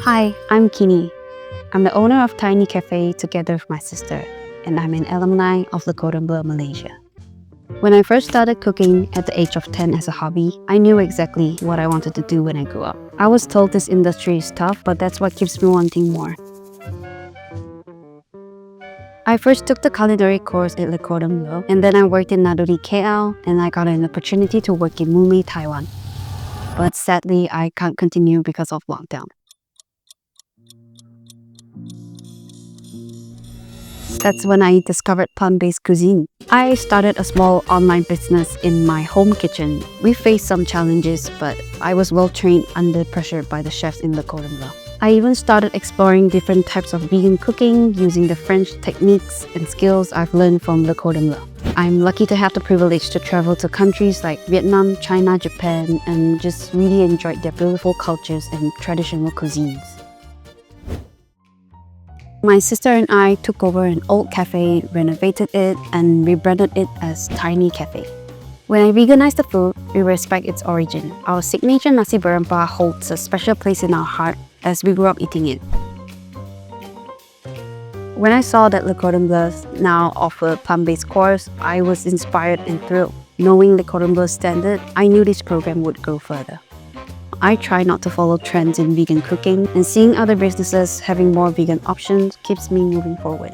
Hi, I'm Kini. I'm the owner of Tiny Cafe together with my sister, and I'm an alumni of the Cordon Bleu, Malaysia. When I first started cooking at the age of 10 as a hobby, I knew exactly what I wanted to do when I grew up. I was told this industry is tough, but that's what keeps me wanting more. I first took the culinary course at Le Cordon Bleu, and then I worked in Naduri KL, and I got an opportunity to work in Mumbai, Taiwan. But sadly, I can't continue because of lockdown. That's when I discovered plant-based cuisine. I started a small online business in my home kitchen. We faced some challenges, but I was well trained under pressure by the chefs in the Cordon Bleu. I even started exploring different types of vegan cooking using the French techniques and skills I've learned from Le Cordon Bleu. I'm lucky to have the privilege to travel to countries like Vietnam, China, Japan, and just really enjoyed their beautiful cultures and traditional cuisines. My sister and I took over an old cafe, renovated it, and rebranded it as Tiny Cafe. When I veganized the food, we respect its origin. Our signature nasi berempah holds a special place in our heart as we grew up eating it. When I saw that Le Cordon Bleu now offer plant-based course, I was inspired and thrilled. Knowing Le Cordon Bleu standard, I knew this program would go further. I try not to follow trends in vegan cooking, and seeing other businesses having more vegan options keeps me moving forward.